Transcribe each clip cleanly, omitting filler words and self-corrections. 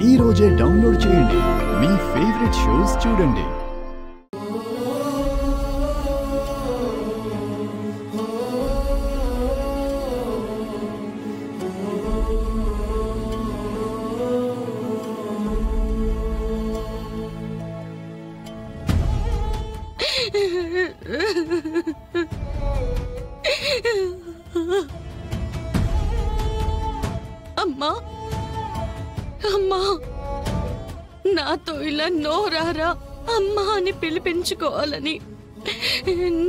ఈ రోజే డౌన్లోడ్ చేయండి, మీ ఫేవరెట్ షోస్ చూడండి. అమ్మా అమ్మా, నాతో ఇలా నోరారా అమ్మా అని పిలిపించుకోవాలని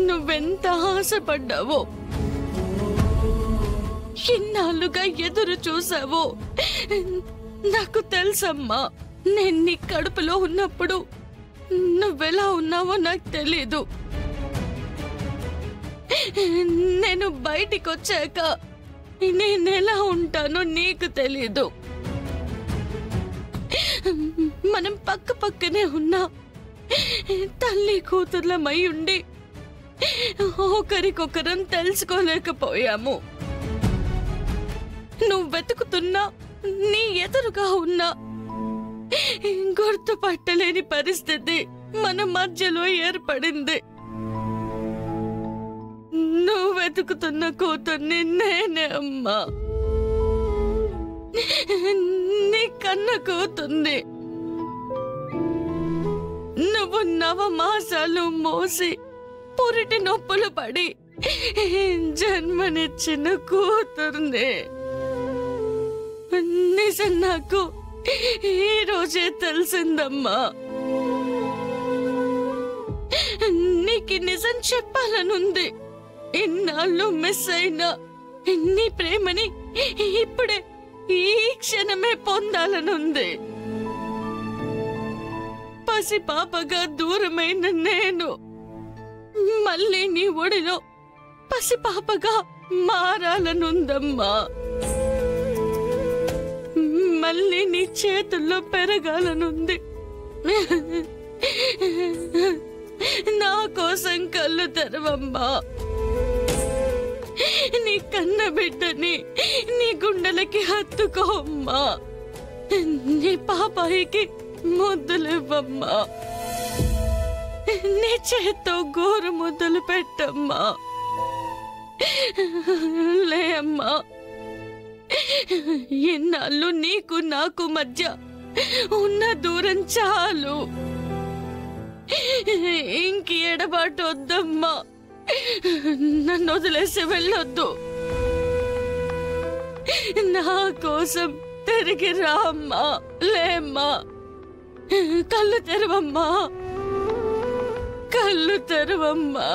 నువ్వెంత ఆశపడ్డావో, ఇన్నాళ్ళుగా ఎదురు చూసావో నాకు తెలుసమ్మా. నేను నీ కడుపులో ఉన్నప్పుడు నువ్వెలా ఉన్నావో నాకు తెలీదు. నేను బయటికి వచ్చాక నేనెలా ఉంటానో నీకు తెలీదు. మనం పక్క పక్కనే ఉన్నా తల్లి కూతుర్లమై ఉండి ఒకరికొకరం తెలుసుకోలేకపోయాము. నువ్వు వెతుకుతున్నా, నీ ఎదురుగా ఉన్నా గుర్తుపట్టలేని పరిస్థితి మన మధ్యలో ఏర్పడింది. నువ్వు వెతుకుతున్న కూతుర్ని నేనే అమ్మా, నీ కన్న కూతుంది. నువ్వు 9 మాసాలు మోసి పురిటి నొప్పులు పడి జన్మనిచ్చిన కూతుర్ని. నిజం నాకు ఈ రోజే తెలిసిందమ్మా. నీకు నిజం చెప్పాలనుంది. ఇన్నాళ్ళు మిస్ అయినా నీ ప్రేమని ఇప్పుడే ఈ క్షణమే పొందాలనుంది. పసి పాపగా దూరమైన నేను మళ్ళీ నీ ఒడిలో పసి పాపగా మారాలనుందమ్మా. మళ్ళీ నీ చేతుల్లో పెరగాలనుంది. నా కోసం కళ్ళు తెరవమ్మా. నీ కన్న బిడ్డని నీ గుండెలకి హత్తుకోమ్మా. నీ పాపాయికి ముద్దులివ్వమ్మా. నీ చేత్తో గోరు ముద్దులు పెట్టమ్మా. లే అమ్మా, ఇన్నాళ్ళు నీకు నాకు మధ్య ఉన్న దూరం చాలు. ఇంక ఎడబాటు వద్దమ్మా. నన్ను వదిలేసి వెళ్ళొద్దు. నా కోసం తిరిగి రామ్మా. లేమ్మా, కళ్ళు తెరవమ్మా, కళ్ళు తెరవమ్మా.